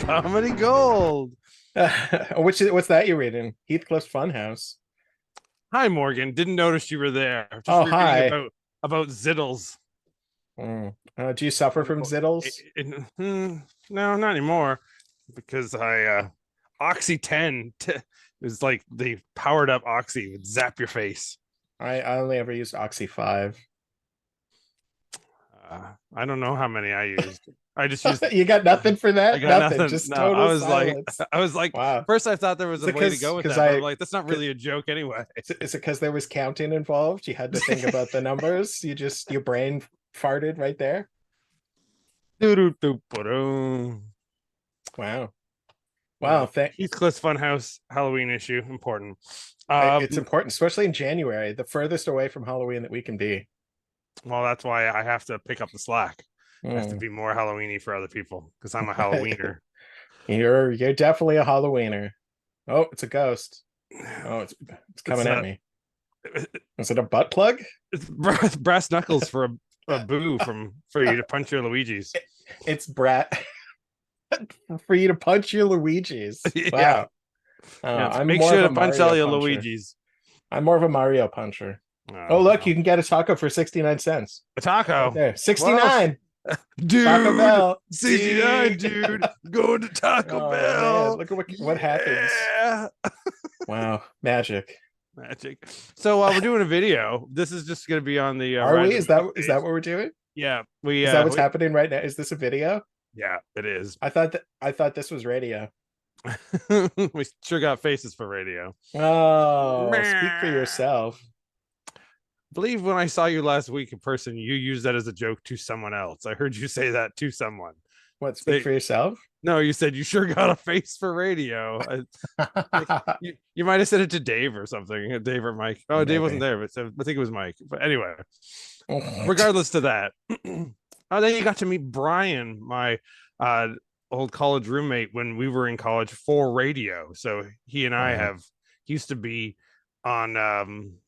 Comedy Gold. What's that you're reading? Heathcliff's Funhouse. Hi, Morgan. Didn't notice you were there. Just Oh, reading hi. about Ziddles. Do you suffer from zittles? No, not anymore, because I Oxy 10 is like the powered up Oxy would zap your face. I only ever used Oxy 5. I don't know how many I used. I just used. You got nothing for I that? got Nothing. nothing. Just No, I total was like, silence. I was like, Wow. first I thought there was Is a it way to go with because that, but I'm like, that's not really a joke anyway. is it because there was counting involved? You had to think about the numbers. Your brain farted right there. No, Wow. Wow. Heathcliff's Funhouse Halloween issue important. It's important, especially in January, the furthest away from Halloween that we can be. Well, that's why I have to pick up the slack. I have to Mm. be more Halloweeny for other people because I'm a Halloweener. You're definitely a Halloweener. Oh, it's a ghost. Oh, it's coming at me. Is it a butt plug? It's brass knuckles for a boo for you to punch your Luigi's. It's brat for you to punch your Luigi's. Yeah. Wow. I'm Make more sure of to a punch all Mario your puncher. Luigi's. I'm more of a Mario puncher. Oh, No. look, you can get a taco for 69 cents. A taco. Right there. 69. Dude, Taco Bell. 69, dude. Going to Taco Bell. Man, look at what happens. Wow, magic. Magic. So we're doing a video. This is just going to be on the Are we? Is that what we're doing? Yeah, is that what's happening right now? Is this a video? Yeah, it is. I thought this was radio. We sure got faces for radio. Oh, speak for yourself. I believe when I saw you last week in person, you used that as a joke to someone else. I heard you say that to someone. What, speak for yourself? No, you said you sure got a face for radio. You might have said it to Dave or something. Dave or Mike. Oh, maybe. Dave wasn't there, but I think it was Mike. But anyway, regardless to that, then you got to meet Brian, my old college roommate when we were in college for radio. So he and I he used to be on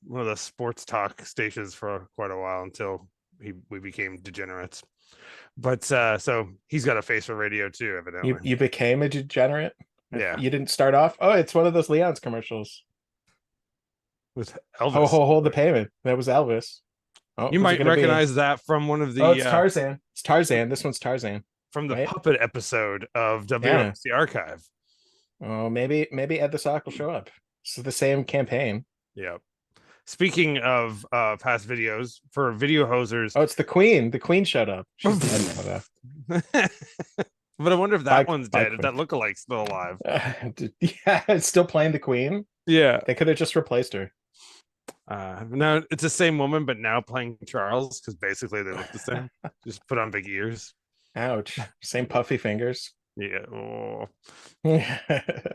one of the sports talk stations for quite a while until we became degenerates. But so he's got a face for radio too, evidently. You became a degenerate? Yeah. You didn't start off? Oh, it's one of those Leon's commercials. With Elvis. Hold the payment. That was Elvis. Oh, you might recognize that from one of the it's Tarzan. It's Tarzan. This one's Tarzan. From the puppet episode of WMC Archive. Oh, maybe Ed the Sock will show up. It's the same campaign. Yeah. Speaking of past videos for video hosers. Oh, it's the Queen. The Queen showed up. She's dead now, though. But I wonder if that one's dead. If that lookalikes still alive. Yeah, it's still playing the Queen. Yeah. They could have just replaced her. No, it's the same woman, but now playing Charles, because basically they look the same. Just put on big ears. Ouch. Same puffy fingers. Yeah. Oh.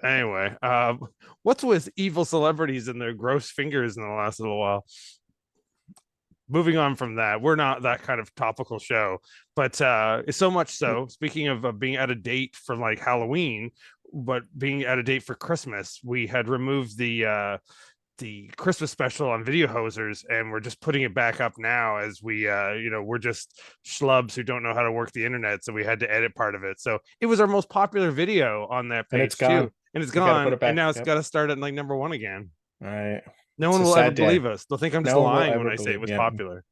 Anyway, what's with evil celebrities and their gross fingers in the last little while? Moving on from that, we're not that kind of topical show, but so much so. Speaking of being out of date for like Halloween, but being out of date for Christmas, we had removed the Christmas special on Video Hosers, and we're just putting it back up now as we we're just schlubs who don't know how to work the internet, so we had to edit part of it. So it was our most popular video on that page, and it's gone. Too, and it's gone, and now it's got to start at like number 1 again. All right. No one will ever believe us. They'll think I'm just lying when I say it was popular.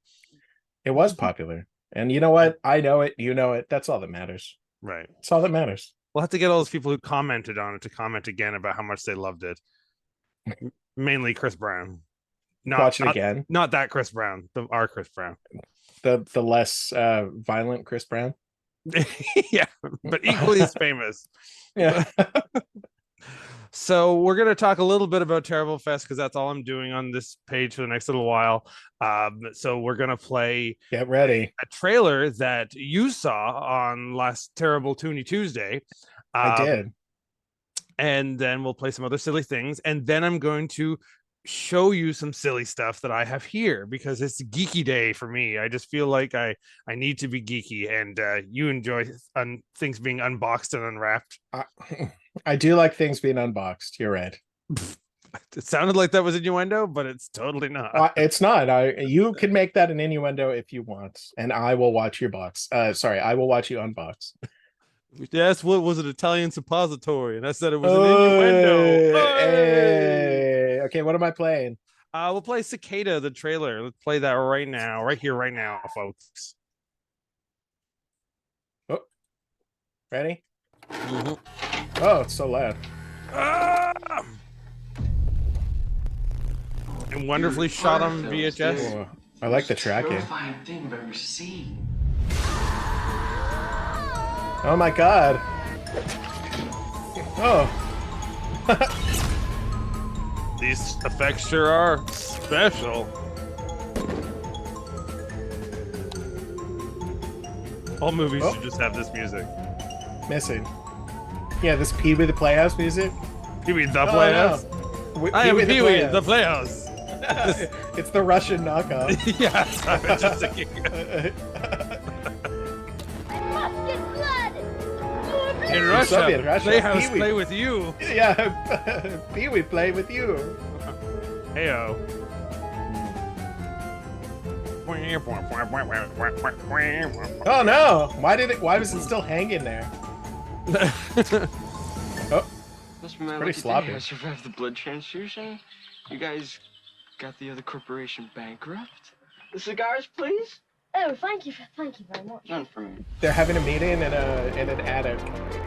It was popular, and you know what? I know it. You know it. That's all that matters. Right. That's all that matters. We'll have to get all those people who commented on it to comment again about how much they loved it. Mainly Chris Brown. Watch it again. Not that Chris Brown. Our Chris Brown. The less violent Chris Brown. Yeah, but equally as famous. Yeah. So we're going to talk a little bit about Terriblefest because that's all I'm doing on this page for the next little while. So we're going to play. Get ready. A trailer that you saw on last Terribletuesday. I did. And then we'll play some other silly things. And then I'm going to show you some silly stuff that I have here because it's geeky day for me. I just feel like I need to be geeky, and you enjoy things being unboxed and unwrapped. I do like things being unboxed. You're right. It sounded like that was innuendo, but it's totally not. It's not. You can make that an innuendo if you want, and I will watch your box. I will watch you unbox. Yes, what was an Italian suppository? And I said it was an innuendo. Oh, Hey! hey. Okay, what am I playing? We'll play Cicada, the trailer. Let's play that right now, right here, right now, folks. Oh, ready? Mhm. Oh, it's so loud. Ah! And wonderfully shot on VHS. Oh, I like the tracking. Terrifying thing I've ever seen. Oh my god. Oh. These effects sure are special. All movies should just have this music. Missing. Yeah, this Pee-wee the Playhouse music. Pee-wee the Playhouse? No. I am Pee-wee the Playhouse. It's the Russian knockoff. Yes, I was just thinking. I must get blood! In Soviet Russia, Russia, Playhouse Pee-wee. play with you. Yeah, Pee-wee play with you. Heyo. Oh no! Why was it still hanging there? Oh, Must be my pretty lucky sloppy. day I survived the blood transfusion. You guys got the other corporation bankrupt? The cigars, please? Oh, thank you very much. None for me. they're having a meeting in an attic.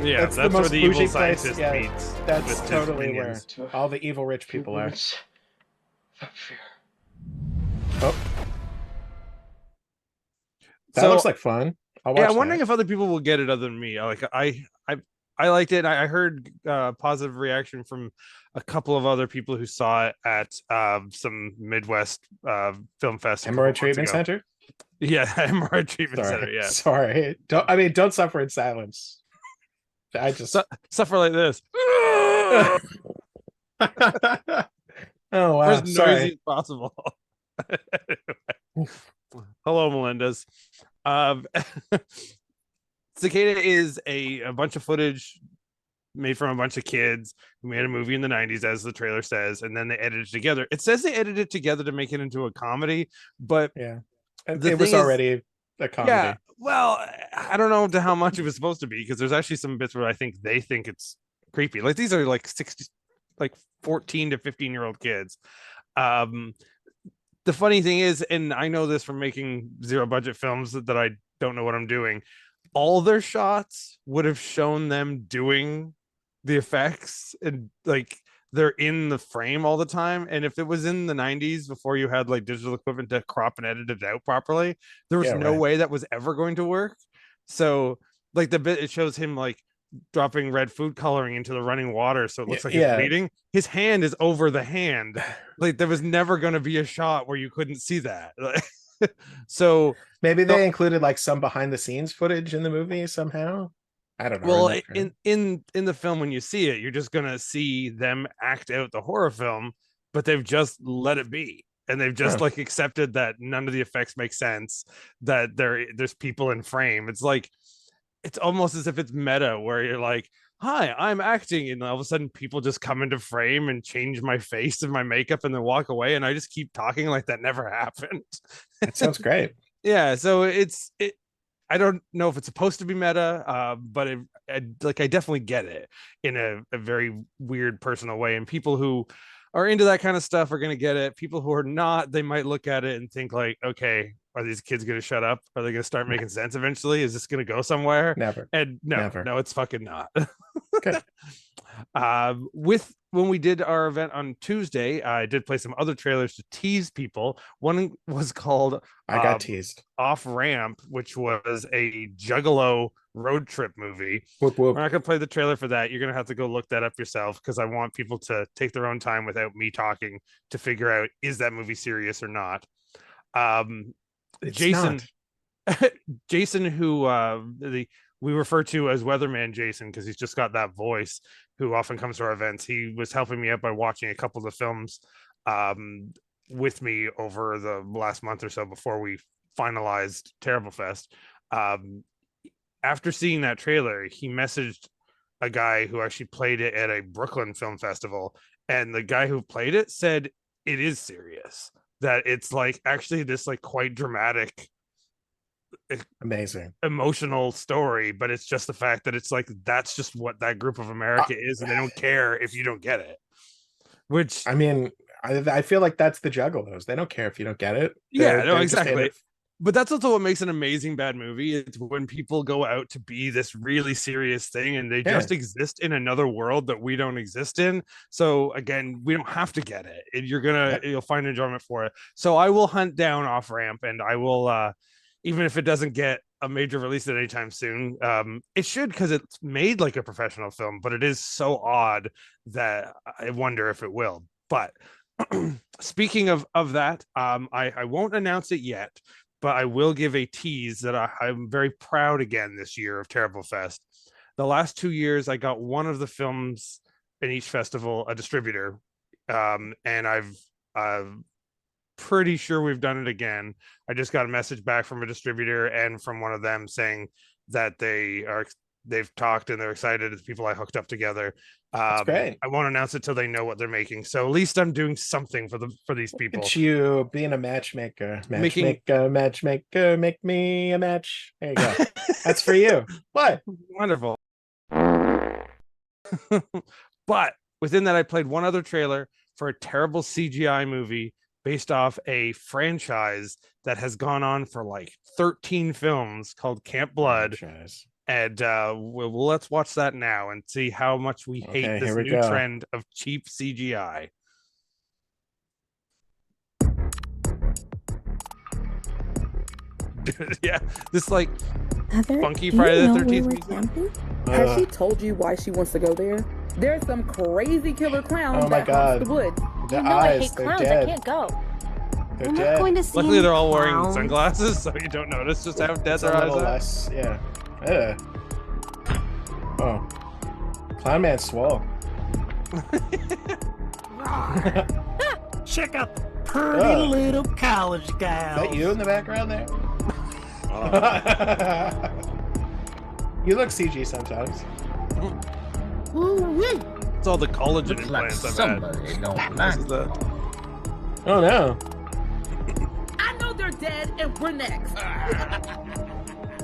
Yeah, That's that's the where most the evil bougie place, scientist yeah, meets. That's with his totally where minions. all the evil rich people are. Words of fear. Oh, that So, looks like fun. I'll watch yeah, I'm wondering that. if other people will get it other than me. I liked it. I heard positive reaction from a couple of other people who saw it at some Midwest film fest. Hemorrhoid treatment center. Yeah, hemorrhoid treatment Sorry, center. Yeah, sorry. Don't suffer in silence. I just. suffer like this. Oh Or wow, as noisy sorry. as possible. Hello, Melendez. Um, Cicada is a bunch of footage made from a bunch of kids who made a movie in the 90s, as the trailer says, and then they edited it together. It says they edited it together to make it into a comedy, but Yeah, the it was thing is, already a comedy. yeah, well, I don't know to how much it was supposed to be, because there's actually some bits where I think they think it's creepy. Like these are like 60, like 14 to 15-year-old kids. Um, the funny thing is, and I know this from making zero budget films that I don't know what I'm doing, all their shots would have shown them doing the effects, and like they're in the frame all the time. And if it was in the 90s before you had like digital equipment to crop and edit it out properly, there was Yeah, no right. way that was ever going to work. So like the bit it shows him like dropping red food coloring into the running water so it looks like he's Yeah. bleeding, his hand is over the hand. Like there was never going to be a shot where you couldn't see that. So Maybe they included like some behind the scenes footage in the movie somehow. I don't know. well, in the film, when you see it, you're just gonna see them act out the horror film, but they've just let it be, and they've just Huh. like accepted that none of the effects make sense, that there's people in frame. It's like it's almost as if it's meta, where you're like, hi, I'm acting, and all of a sudden people just come into frame and change my face and my makeup and then walk away, and I just keep talking like that never happened. That sounds great. Yeah, so it I don't know if it's supposed to be meta, but I definitely get it in a very weird personal way, and people who are into that kind of stuff are going to get it. People who are not, they might look at it and think like, okay, are these kids going to shut up? Are they going to start making sense eventually? Is this going to go somewhere? Never. And no, Never. no, it's fucking not. Good. With when we did our event on Tuesday, I did play some other trailers to tease people. One was called I got teased. Off Ramp, which was a Juggalo road trip movie. Whoop whoop. We're not going to play the trailer for that. You're going to have to go look that up yourself, because I want people to take their own time without me talking to figure out, is that movie serious or not. It's Jason, not. Jason, who we refer to as Weatherman Jason because he's just got that voice, who often comes to our events. He was helping me out by watching a couple of the films with me over the last month or so before we finalized Terriblefest. After seeing that trailer, he messaged a guy who actually played it at a Brooklyn film festival, and the guy who played it said it is serious, that it's like actually this like quite dramatic Amazing. emotional story, but it's just the fact that it's like that's just what that group of America is, and they don't care if you don't get it. Which I mean, I feel like that's the Juggalos. They don't care if you don't get it. Yeah, no, They're just in exactly. it. But that's also what makes an amazing bad movie. It's when people go out to be this really serious thing and they just exist in another world that we don't exist in. So again, we don't have to get it. You'll find enjoyment for it. So I will hunt down Off Ramp, and I will even if it doesn't get a major release at any time soon. It should, because it's made like a professional film, but it is so odd that I wonder if it will. But speaking of that, I won't announce it yet, but I will give a tease that I'm very proud again this year of Terriblefest. The last 2 years, I got one of the films in each festival a distributor, and I'm pretty sure we've done it again. I just got a message back from a distributor and from one of them saying that they've talked and they're excited. It's people I hooked up together. That's great. I won't announce it till they know what they're making. So at least I'm doing something for these people. It's you being a matchmaker. Matchmaker, make me a match. There you go. That's for you. What? Wonderful. But within that, I played one other trailer for a terrible CGI movie based off a franchise that has gone on for like 13 films called Camp Blood. Franchise. And let's watch that now and see how much we hate this new trend of cheap CGI. Yeah, this like Heather, funky Friday the 13th music. Has she told you why she wants to go there? There's some crazy killer clowns that haunts the woods. The you know eyes, I hate they're clowns. dead. I can't go. They're I'm dead. not going to see. Luckily, they're all wearing clowns. sunglasses, so you don't notice just how dead It's their a eyes little are. less, yeah. Oh, Clown Man swole. Check out the pretty little college gal. Is that you in the background there? You look CG sometimes. Ooh-wee. It's all the collagen Looks like implants I've somebody don't like This is the- Oh no. I know they're dead and we're next.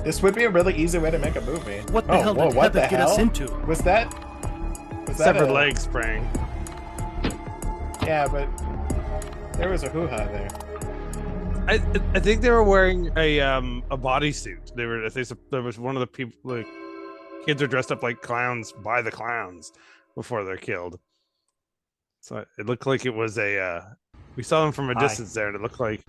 This would be a really easy way to make a movie. What the hell did what Heather the get hell? us into? Was that severed a- leg spraying. Yeah, but there was a hoo-ha there. I think they were wearing a bodysuit. There was one of the people, like kids are dressed up like clowns by the clowns before they're killed. So it looked like it was we saw them from a distance there, and it looked like,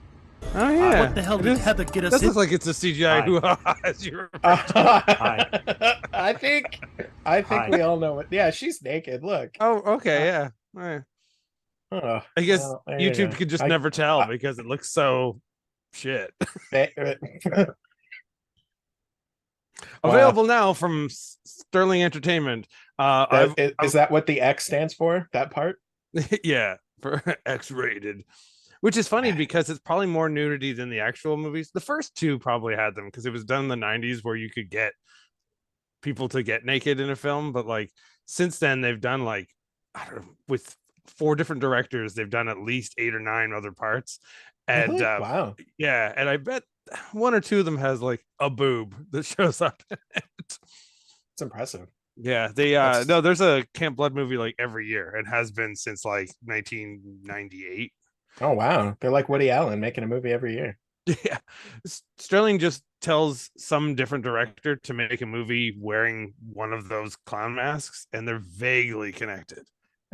oh yeah, What the hell did Heather get us this into? looks like it's a CGI hoo-ha, as you were. I think we all know what. Yeah, she's naked. Look. Oh, okay, yeah. All right. Oh, I guess well, there you YouTube go. could just never tell because it looks so shit. Available now from Sterling Entertainment. Is that what the X stands for? That part? Yeah, for X-rated, which is funny because it's probably more nudity than the actual movies. The first two probably had them because it was done in the 90s where you could get people to get naked in a film, but like since then they've done like, I don't know, with 4 different directors, they've done at least 8 or 9 other parts. And Really? Wow. yeah, and I bet 1 or 2 of them has like a boob that shows up in it. It's impressive. Yeah, no, there's a Camp Blood movie like every year and has been since like 1998. Oh wow, they're like Woody Allen making a movie every year. Yeah, Sterling just tells some different director to make a movie wearing one of those clown masks, and they're vaguely connected.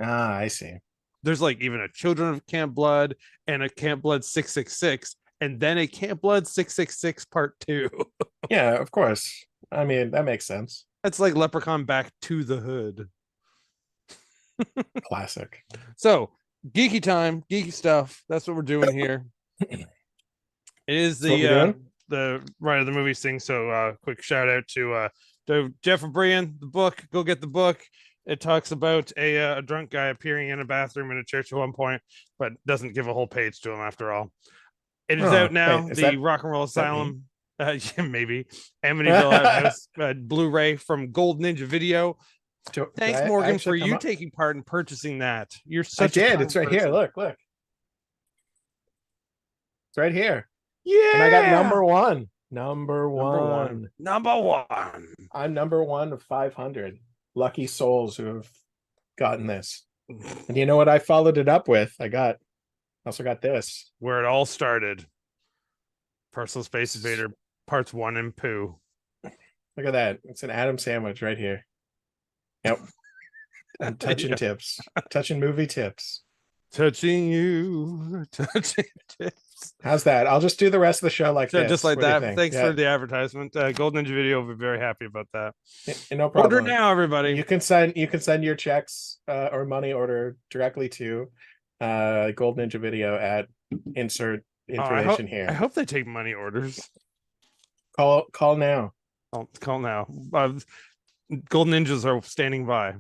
Ah, I see. There's like even a Children of Camp Blood and a Camp Blood 666, and then a Camp Blood 666 Part 2. Yeah, of course. I mean, that makes sense. That's like Leprechaun Back to the Hood. Classic. So geeky time, geeky stuff. That's what we're doing here. It is the Ride of the Movies thing. So quick shout out to Jeff and Brian, the book. Go get the book. It talks about a drunk guy appearing in a bathroom in a church at one point, but doesn't give a whole page to him after all. It is out now. The Rock and Roll Asylum. Yeah, maybe Amityville Outhouse Blu-ray from Gold Ninja Video. Thanks, Morgan, for you taking part in purchasing that. You're such I did. It's right here. Look. It's right here. Yeah. And I got number 1. Number one. Number one. I'm number one of 500 lucky souls who have gotten this. And you know what I followed it up with? I also got this. Where it all started. Personal Space Invader parts 1 and 2. Look at that. It's an Adam sandwich right here. Yep. I'm touching tips. Touching movie tips. Touching you. Touching tips. How's that? I'll just do the rest of the show like So this. just like What do you that. think? Thanks Yeah. for the advertisement. Golden Ninja Video will be very happy about that. No problem. Order now, everybody. You can send your checks or money order directly to Gold Ninja Video at insert information here. I hope they take money orders. Call now. I'll call now. Golden Ninjas are standing by.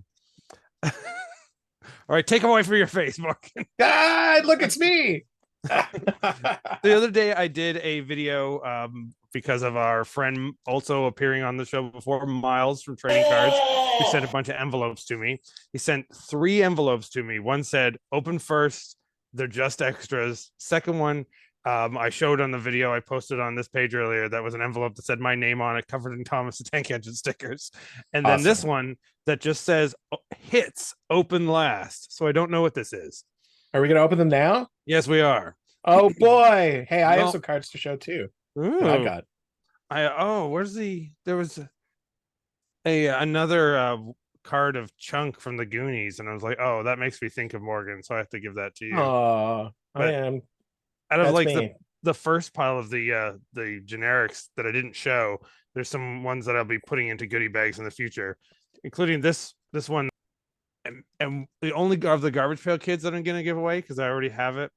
All right, take away from your face, Mark. God, look, it's me. The other day I did a video because of our friend also appearing on the show before, Miles from Trading Cards, who sent a bunch of envelopes to me. He sent 3 envelopes to me. One said open first, they're just extras. Second one, I showed on the video I posted on this page earlier, that was an envelope that said my name on it, covered in Thomas the Tank Engine stickers. And then this one that just says hits open last. So I don't know what this is. Are we gonna open them now? Yes, we are. Oh boy. Hey, I have Well- some cards to show too. Ooh. I got. There was another card of Chunk from the Goonies, and I was like, oh, that makes me think of Morgan, so I have to give that to you. Oh, But- man. Out of That's like me. the first pile of the generics that I didn't show, there's some ones that I'll be putting into goodie bags in the future, including this one. And the only of the Garbage Pail Kids that I'm gonna give away, because I already have it,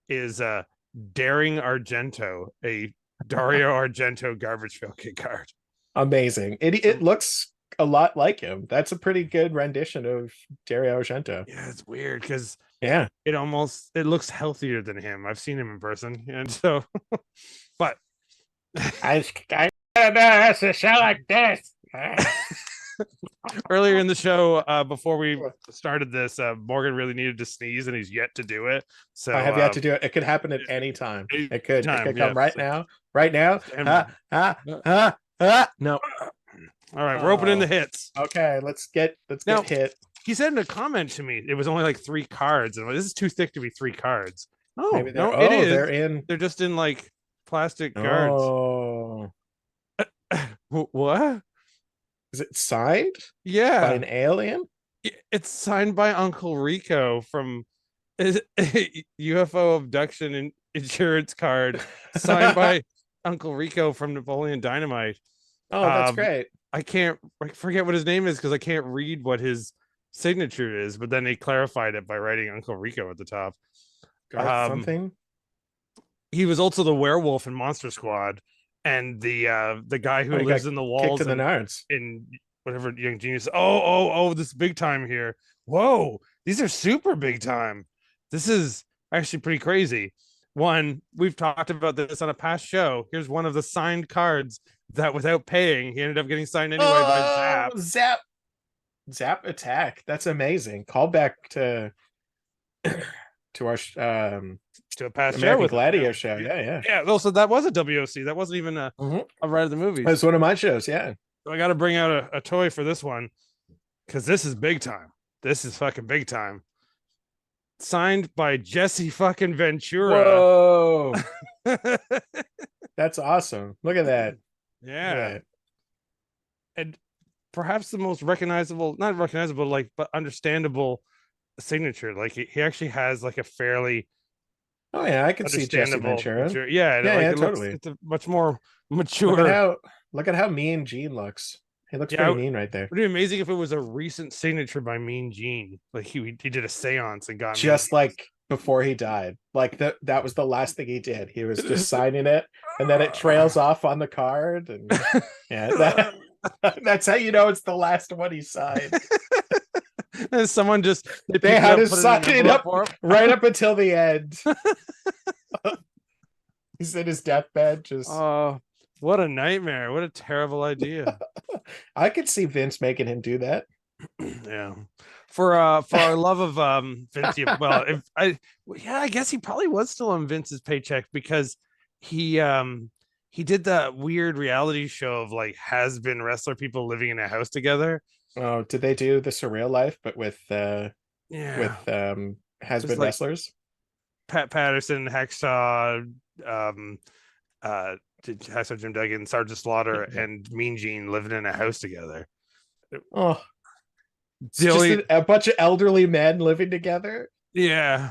is Daring Argento, a Dario Argento Garbage Pail Kid card. Amazing. It looks a lot like him. That's a pretty good rendition of Dario Argento. Yeah, it's weird because Yeah. it looks healthier than him. I've seen him in person, and so but I don't know how to show like this. earlier in the show, before we started this, Morgan really needed to sneeze, and he's yet to do it. So I have yet to do it. It could happen at any time. It could time, come yeah. right now. Right now. And- No. all right, we're opening the hits. Okay, let's get Now- hit. He said in a comment to me it was only like 3 cards, and I'm like, this is too thick to be 3 cards. Oh Maybe no, they're, it is. they're in. They're just in like plastic cards. Oh, What? is it signed by Yeah, an alien? it's signed by Uncle Rico from UFO abduction and insurance card, signed by Uncle Rico from Napoleon Dynamite. Oh, that's Um, great. I forget what his name is because I can't read what his signature is, but then they clarified it by writing Uncle Rico at the top. Garth something. He was also the werewolf in Monster Squad, and the guy who Oh, he lives got in the Kicked walls in the nards. in whatever Young Genius. Oh, this is big time here. Whoa, these are super big time. This is actually pretty crazy. One, we've talked about this on a past show. Here's one of the signed cards that without paying, he ended up getting signed anyway by Zap. Zap attack. That's amazing. Call back to our To a past show American with Gladiator show. Yeah. Yeah, well, so that was a WOC. That wasn't even a Ride of the Movies. That's one of my shows. Yeah. So I got to bring out a toy for this one because this is big time. This is fucking big time. Signed by Jesse fucking Ventura. Whoa. That's awesome. Look at that. Yeah. And perhaps the most recognizable, not recognizable, like, but understandable signature. Like he actually has like a fairly Oh yeah, I can see Jesse understandable Ventura. mature- Yeah, Yeah, like, yeah, it looks- totally. it's a much more mature. Look at how mean Gene looks. He looks Yeah, pretty mean right there. Would it be amazing if it was a recent signature by Mean Gene? Like he did a seance and got Just like before he died. Like that was the last thing he did. He was just signing it and then it trails off on the card. And yeah, that's how you know it's the last one he signed. And someone just They had to put sign in an it envelope up for him. right up until the end. He's in his deathbed. Just Oh, what a nightmare! What a terrible idea. I could see Vince making him do that. Yeah, for our love of Vince. Well, I guess he probably was still on Vince's paycheck because he he did that weird reality show of like has been wrestler people living in a house together. Oh, did they do the Surreal Life, but with Yeah, has it's been like wrestlers? Pat Patterson, Hacksaw, um, uh, Hacksaw Jim Duggan, Sergeant Slaughter, Yeah. and Mean Gene living in a house together. Oh, it's The just only, a bunch of elderly men living together. yeah,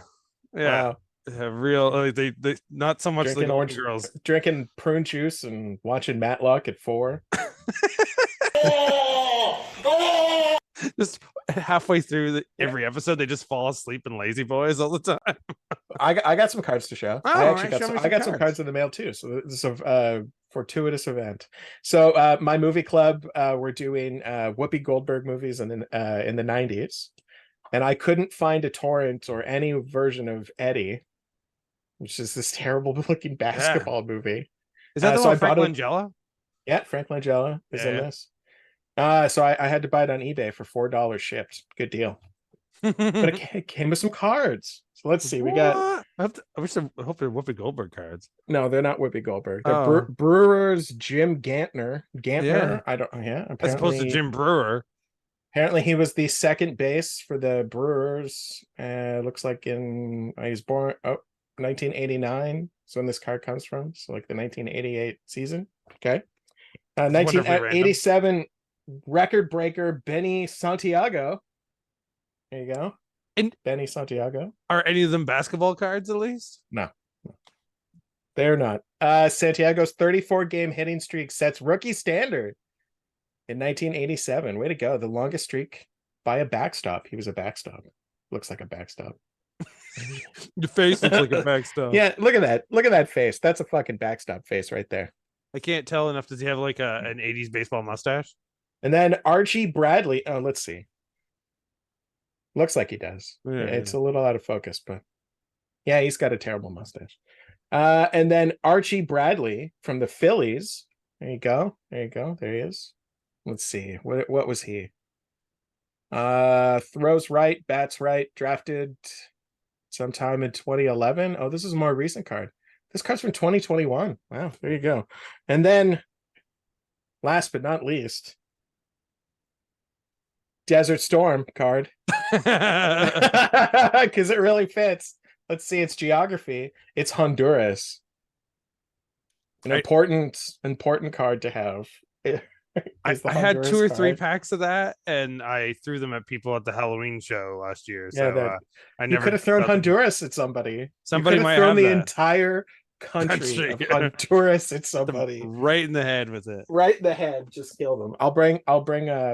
yeah, Wow. real. They not so much the Drinking Golden orange, Girls. drinking prune juice and watching Matlock at 4. Just halfway through every episode, they just fall asleep in Lazy Boys all the time. I got some cards to show. Oh, I actually show me I got some cards. cards in the mail too. So this is a fortuitous event. So my movie club, we're doing Whoopi Goldberg movies in the 90s, and I couldn't find a torrent or any version of Eddie, which is this terrible looking basketball movie. Is that the so one I Frank bought it. Langella? Yeah, Frank Langella is in Yeah. this. So I had to buy it on eBay for $4 shipped. Good deal. But it came with some cards. So let's see. We got I hope they're Whoopi Goldberg cards. no, they're not Whoopi Goldberg. They're Oh. Brewers Jim Gantner. Yeah. I don't. Yeah, As opposed to Jim Brewer. Apparently, he was the second base for the Brewers. Looks like he was born 1989. So when this card comes from, so like the 1988 season. Okay. That's wonderfully random. 1987 record breaker Benny Santiago. There you go. And Benny Santiago. are any of them basketball cards at least? No. They're not. Santiago's 34-game hitting streak sets rookie standard in 1987. Way to go. The longest streak by a backstop. He was a backstop. Looks like a backstop. Your face looks like a backstop. Yeah, look at that. Look at that face. That's a fucking backstop face right there. I can't tell enough. Does he have like an 80s baseball mustache? And then Archie Bradley. Oh, let's see. Looks like he does. Yeah, It's a little out of focus, but yeah, he's got a terrible mustache. And then Archie Bradley from the Phillies. There you go. There you go. There he is. Let's see. What was he? Throws right, bats right, drafted sometime in 2011. Oh, this is a more recent card. This card's from 2021. Wow, there you go. And then last but not least, Desert Storm card. Because it really fits. Let's see its geography. It's Honduras. An important card to have. I had 2 or 3 packs of that, and I threw them at people at the Halloween show last year. Yeah, So I you never could have thrown thought that- Honduras at somebody. Somebody you might thrown have the that. entire country of Country. Honduras at somebody. right in the head with it. Right in the head, just kill them. I'll bring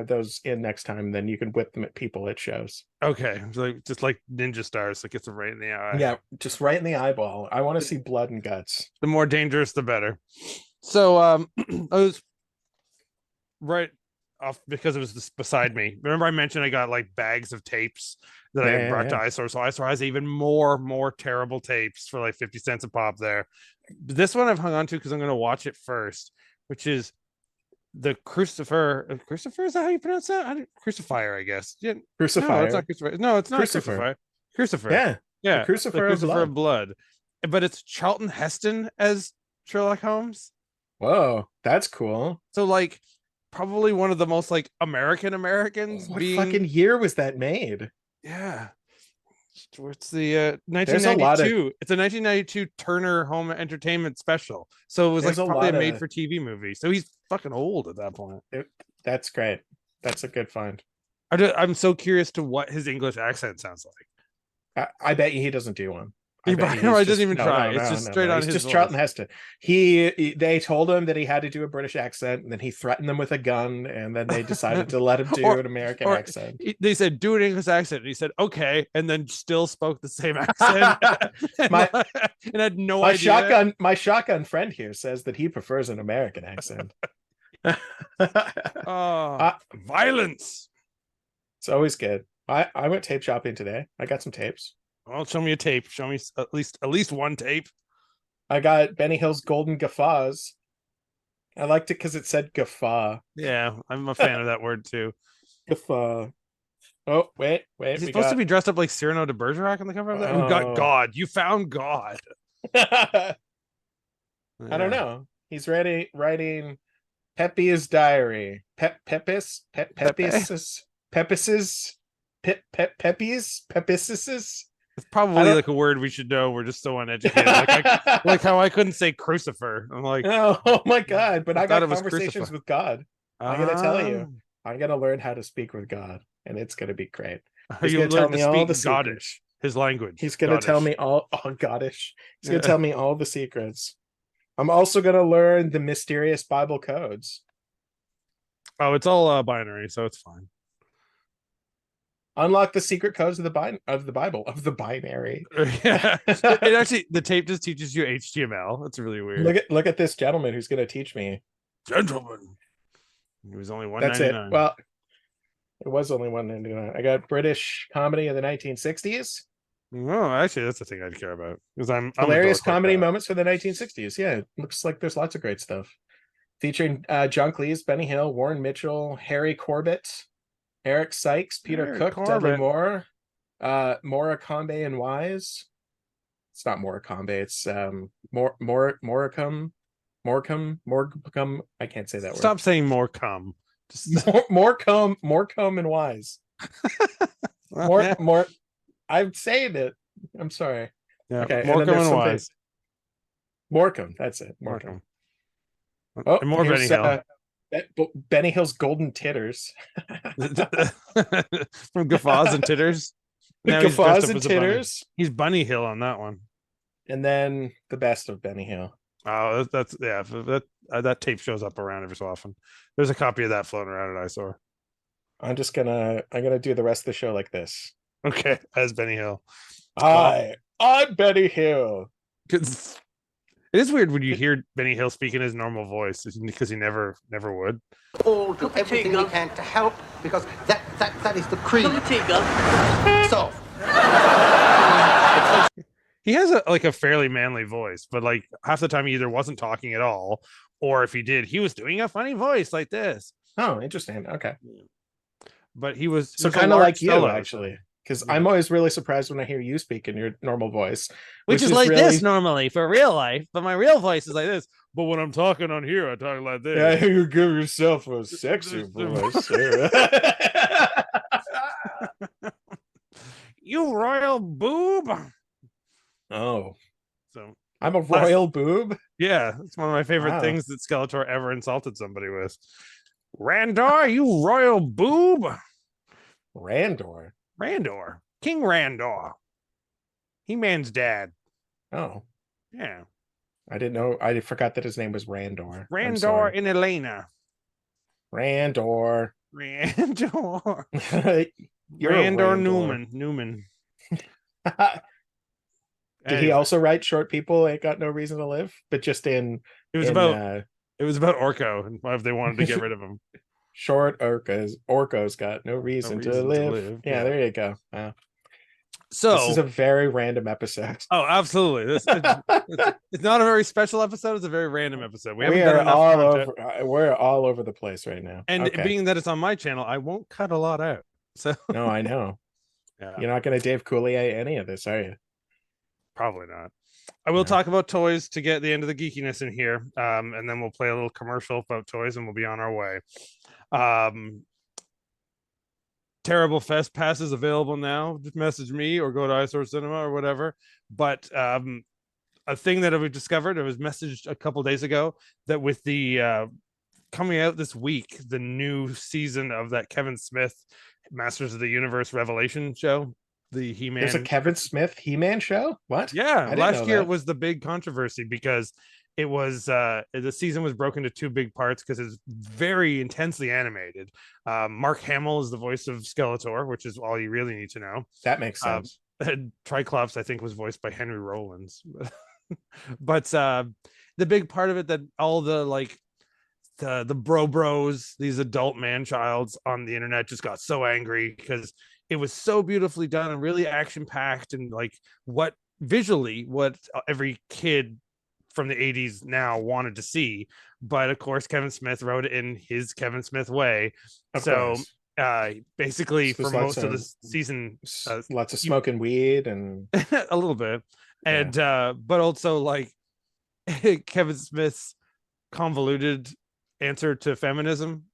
those in next time, then you can whip them at people at shows. Okay, just like ninja stars, so it gets them right in the eye. Yeah, just right in the eyeball. I want to see blood and guts. The more dangerous, the better. So I was right off because it was just beside me. Remember I mentioned I got like bags of tapes that I brought to iStore. So iStore has even more terrible tapes for like 50 cents a pop there. This one I've hung on to because I'm going to watch it first, which is the Crucifer. Crucifer, is that how you pronounce that? Crucifier, I guess. Yeah. Crucifier. No, it's not Crucifier. No, it's not Crucifer. Crucifier. Crucifer. Yeah. Yeah. The Crucifer of Blood. But it's Charlton Heston as Sherlock Holmes. Whoa, that's cool. So like probably one of the most like Americans. What fucking year was that made? Yeah. It's the 1992. It's a 1992 Turner Home Entertainment special. So it was There's like a probably a lot made of- for TV movie. So he's fucking old at that point. That's great. That's a good find. I'm so curious to what his English accent sounds like. I bet you he doesn't do one. He doesn't even try. It's just straight on It's his just voice. Charlton Heston. They told him that he had to do a British accent, and then he threatened them with a gun, and then they decided to let him do an American accent. They said do an English accent, and he said okay, and then still spoke the same accent, and had no idea. My shotgun friend here says that he prefers an American accent. Violence. It's always good. I went tape shopping today. I got some tapes. Well, show me a tape. Show me at least one tape. I got Benny Hill's Golden Guffaws. I liked it because it said guffaw. Yeah, I'm a fan of that word too. Guffaw. Oh, wait. Is he supposed to be dressed up like Cyrano de Bergerac on the cover of that? We got God. You found God. I don't know. He's ready writing Pepe's diary. Pepis? Pepis? Pepis? Pepis? It's probably like a word we should know. We're just so uneducated. Like how I couldn't say crucifer. I'm like, oh my god! But I thought got it was conversations crucifer. with God. I'm gonna tell you. I'm gonna learn how to speak with God, and it's gonna be great. He's You gonna tell learn to me all the speak secrets. Godish, his language. He's gonna tell Godish. me all Godish. He's gonna Yeah. tell me all the secrets. I'm also gonna learn the mysterious Bible codes. Oh, it's all binary, so it's fine. Unlock the secret codes of the binary. Yeah, it actually the tape just teaches you HTML. That's really weird. Look at this gentleman who's gonna teach me. Gentlemen, it was only That's it. $1.99. Well, it was only $1.99. I got British comedy of the 1960s. No, actually, that's the thing I'd care about because I'm a Hilarious dork like comedy that. moments for the 1960s. Yeah, it looks like there's lots of great stuff. Featuring John Cleese, Benny Hill, Warren Mitchell, Harry Corbett, Eric Sykes, Peter Harry Cook, Dudley Corbett. Moore, Maura Combe and Wise. It's not Maura Combe, it's Moricum. I can't say that Stop saying more cum. Just word. Morecombe and Wise. More. I'm saying it. I'm sorry. yeah, Okay, more and then cum there's and something- wise. Morecambe. That's it. More Morecambe. cum. Oh, And more Benny here's, Hill. Benny Hill's Golden Titters. From Guffaws and Titters. Now he's dressed Guffaws up and as a bunny. Titters. He's Bunny Hill on that one. And then the best of Benny Hill. Oh, that's yeah. That tape shows up around every so often. There's a copy of that floating around at Eyesore. I'm gonna do the rest of the show like this. Okay, as Benny Hill. Hi, I'm Benny Hill. Because it is weird when you hear Benny Hill speak in his normal voice because he never would. All do everything we can to help because that is the creed. So He has a fairly manly voice, but like half the time he either wasn't talking at all, or if he did, he was doing a funny voice like this. Oh, interesting. Okay. But he was So he was a kind of large like you, fellow, actually. Because Yeah. I'm always really surprised when I hear you speak in your normal voice. which is is like really- this normally for real life, but my real voice is like this. But when I'm talking on here, I talk like this. Yeah, you give yourself a sexy voice. You royal boob. Oh, So I'm a royal boob. yeah, it's one of my favorite Wow. things that Skeletor ever insulted somebody with. Randor, you royal boob. Randor. Randor, King Randor, He-Man's dad. Oh, Yeah, I didn't know. I forgot that his name was Randor. I'm Randor sorry. and Elena. Randor. Randor, You're a Randor Randor. Newman. Did he Anyway, also write short people ain't got no reason to live? But just in It was in, about it was about Orko and if they wanted to get rid of him. short Orco's got no reason, reason to, to live. live, Yeah, yeah. there you go. Wow. So This is a very random episode. oh, absolutely. It's not a very special episode. It's a very random episode. We haven't We done are enough all content. over. We're all over the place right now. And Okay. being that it's on my channel, I won't cut a lot out. So No, I know. yeah, You're not going to Dave Coulier any of this, are you? probably not. I will Yeah. talk about toys to get the end of the geekiness in here. And then we'll play a little commercial about toys and we'll be on our way. Terriblefest passes available now. Just message me or go to iSource Cinema or whatever. But a thing that we discovered, it was messaged a couple days ago that with the coming out this week, the new season of that Kevin Smith Masters of the Universe Revelation show, the He-Man. There's a Kevin Smith He-Man show? What? I Yeah, didn't last know year that. it was the big controversy because it was the season was broken into two big parts because it's very intensely animated. Mark Hamill is the voice of Skeletor, which is all you really need to know. That makes sense. Triclops, I think, was voiced by Henry Rollins. But the big part of it that all the like the bros, these adult man childs on the internet just got so angry because it was so beautifully done and really action packed and like what visually what every kid from the 80s now wanted to see. But of course, Kevin Smith wrote it in his Kevin Smith way. Of So course. basically This for was most lots of the of- season, Lots of smoking weed and a little bit. And but also like Kevin Smith's convoluted answer to feminism.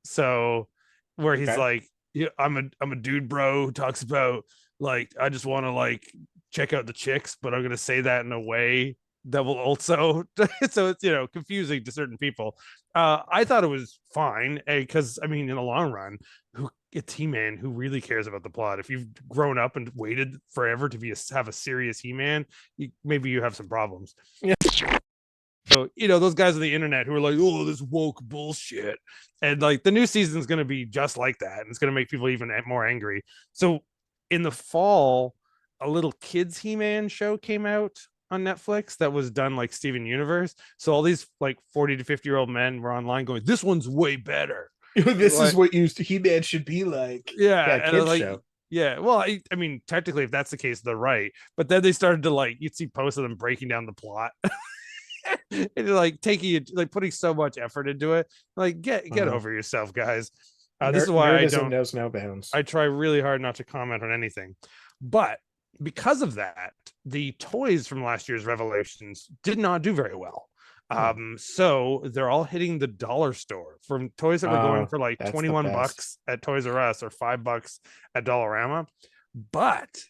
So where he's Okay. like, yeah, I'm a dude bro who talks about like I just want to like check out the chicks, but I'm gonna say that in a way that will also so it's confusing to certain people. I thought it was fine because I mean in the long run, who it's He-Man who really cares about the plot. If you've grown up and waited forever to have a serious He-Man, maybe you have some problems. Yeah. So those guys on the internet who are like, oh, this woke bullshit, and like the new season is going to be just like that, and it's going to make people even more angry. So in the fall, a little kids He-Man show came out on Netflix that was done like Steven Universe. So all these like 40 to 50-year-old men were online going, this one's way better. This Like, is what He-Man should be like. yeah, and kids like, show. Yeah, well, I mean, technically, if that's the case, they're right. But then they started to like, you'd see posts of them breaking down the plot. And like taking it, like putting so much effort into it. Like, get over yourself, guys. This is why nerdism knows no bounds. I try really hard not to comment on anything, but because of that, the toys from last year's Revelations did not do very well. So they're all hitting the dollar store from toys that were going for like $21 at Toys R Us or $5 at Dollarama. But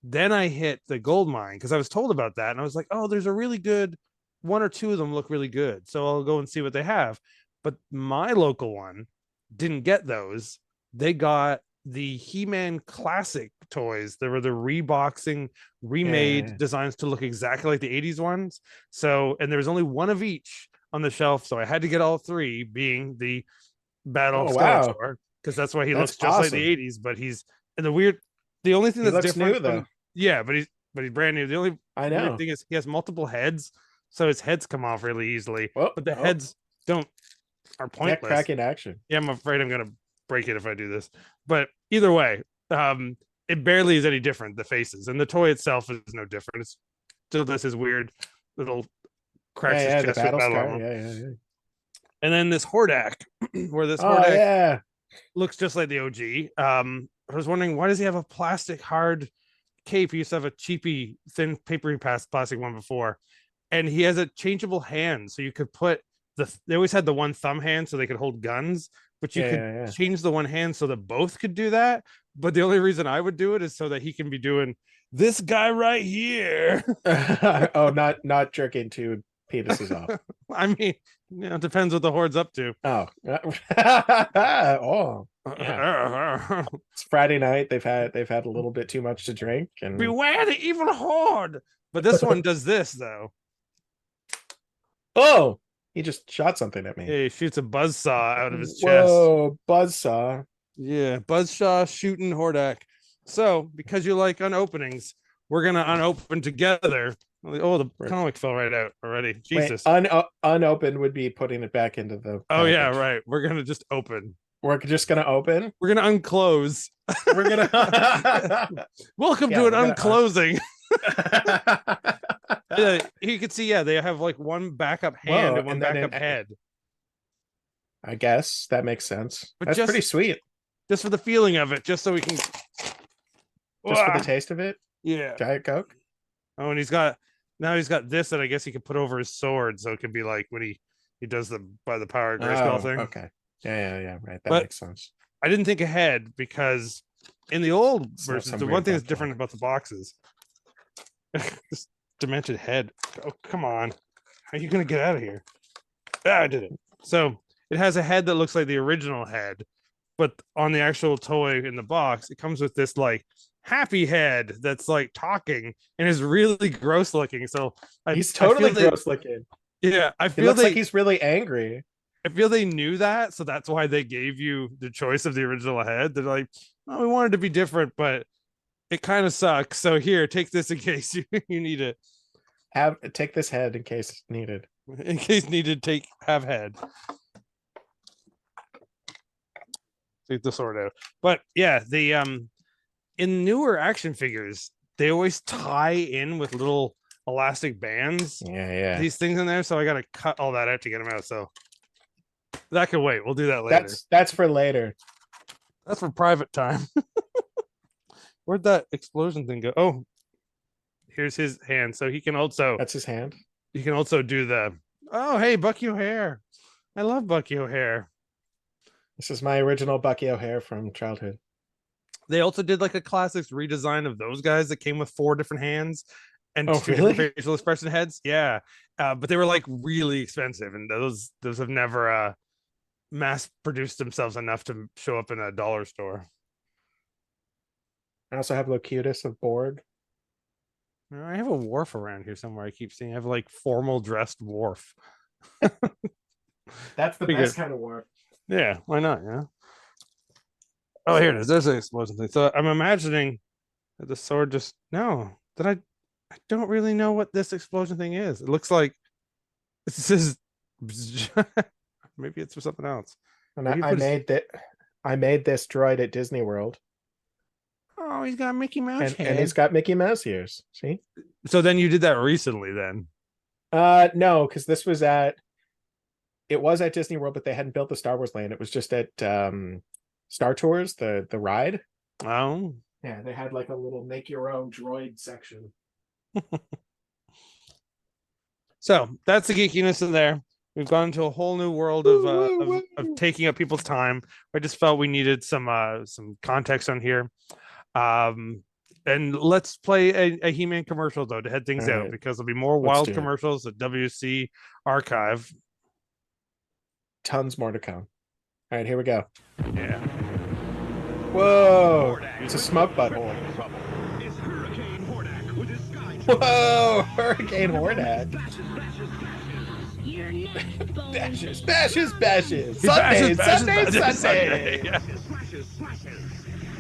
then I hit the gold mine because I was told about that, and I was like, oh, there's a really good one or two of them look really good, so I'll go and see what they have. But my local one didn't get those. They got the He-Man classic toys. There were the reboxing, remade designs to look exactly like the 80s ones. So, and there was only one of each on the shelf, so I had to get all three, being the Battle of Skeletor, because that's why he looks just like the 80s. But he's and the only thing that's different, new, though. Yeah, but he's brand new. The only weird thing is he has multiple heads, so his heads come off really easily. But the heads are pointless. Neck crack in action. Yeah, I'm afraid I'm gonna break it if I do this. But either way, it barely is any different. The faces and the toy itself is no different. It's still this is weird little cracks his chest with battle. Yeah. And then this Hordak, where this looks just like the OG. I was wondering, why does he have a plastic hard cape? He used to have a cheapy thin papery plastic one before, and he has a changeable hand, so you could put they always had the one thumb hand so they could hold guns, but you could change the one hand so that both could do that. But the only reason I would do it is so that he can be doing this guy right here. Oh, not jerking two penises off. I mean, it depends what the Horde's up to. Oh. Yeah. It's Friday night. They've had a little bit too much to drink, and beware the evil Horde. But this one does this though. Oh, he just shot something at me. Yeah, he shoots a buzzsaw out of his chest. Whoa, buzzsaw. Yeah, buzzsaw shooting Hordak. So, because you like unopenings, we're gonna unopen together. Oh, the comic fell right out already. Jesus. Wait, unopened would be putting it back into the package. Oh yeah, right. We're gonna just open. We're just gonna open. We're gonna unclose. We're gonna welcome to an unclosing. You can see, they have like one backup hand and one backup head. I guess that makes sense. But that's pretty sweet. Just for the feeling of it, just so we can just for the taste of it. Yeah. Diet Coke. Oh, and he's got this that I guess he could put over his sword, so it could be like when he does the by the power Grayskull thing. Okay. Yeah. Right. That makes sense. I didn't think ahead because in the old versions, the one thing that's different about the boxes. This dimension head. Oh, come on. How are you gonna get out of here? I did it. So it has a head that looks like the original head, but on the actual toy in the box, it comes with this like happy head that's like talking and is really gross looking. So he's totally gross looking. Yeah, I feel looks like he's really angry. I feel they knew that, so that's why they gave you the choice of the original head. They're like, oh, we wanted to be different, but it kind of sucks. So here, take this in case you need it. Take this head in case needed. In case needed, have head. Take the sword out. But yeah, the in newer action figures, they always tie in with little elastic bands. Yeah. These things in there, so I gotta cut all that out to get them out. So that can wait. We'll do that later. That's for later. That's for private time. Where'd that explosion thing go? Oh, here's his hand. So he can also. That's his hand. He can also do the. Oh, hey, Bucky O'Hare. I love Bucky O'Hare. This is my original Bucky O'Hare from childhood. They also did like a classics redesign of those guys that came with 4 different hands and Oh, 2 really? different facial expression heads. Yeah. But they were like really expensive, and those have never mass produced themselves enough to show up in a dollar store. I also have Locutus of Borg. I have a Worf around here somewhere. I keep seeing I have like formal dressed Worf. That's the Figured. best kind of Worf. Yeah, why not? Yeah. Oh, here it is. There's an explosion thing. So I'm imagining that the sword just no. That I don't really know what this explosion thing is. It looks like this is maybe it's for something else. And Maybe I put his- made that. I made this droid at Disney World, Oh, he's got a Mickey Mouse and he's got Mickey Mouse ears. See? So then you did that recently, then? No, because this was at. It was at Disney World, but they hadn't built the Star Wars land. It was just at Star Tours, the ride. Oh, Yeah, they had like a little make your own droid section. so that's the geekiness in there. We've gone into a whole new world of taking up people's time. I just felt we needed some context on here. And let's play a He-Man commercial though to head things All out, right. because there'll be more Let's wild do it. commercials at WC Archive. Tons more to come. All right, here we go. Yeah. Whoa! It's a smoke butthole. Whoa! Hurricane Hordak. Bashes, bashes, bashes. Sunday, Sunday, Sunday. Yeah.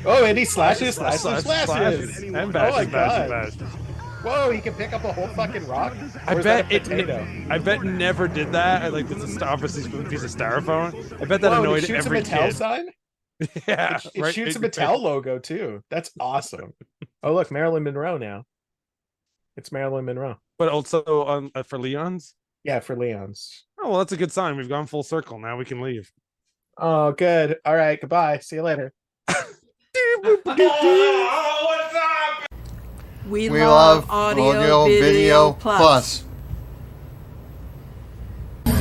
Oh, and he slashes, slashes, slashes. And Oh my bashes, God. bashes. Whoa, he can pick up a whole fucking rock. I Or is bet that a it. potato? I bet never did that. Like it's a obviously a piece of styrofoam. I bet that Whoa, and annoyed it shoots a every Mattel kid. sign. Yeah, It right, shoots a in your Mattel face. logo too. That's awesome. Oh look, Marilyn Monroe now. It's Marilyn Monroe. But also for Leon's. Yeah, for Leon's. Oh well, that's a good sign. We've gone full circle. Now we can leave. Oh, good. All right, goodbye. See you later. We love audio video plus. So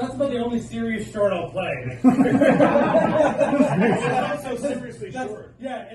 that's about the only serious short I'll play. So seriously short. Yeah.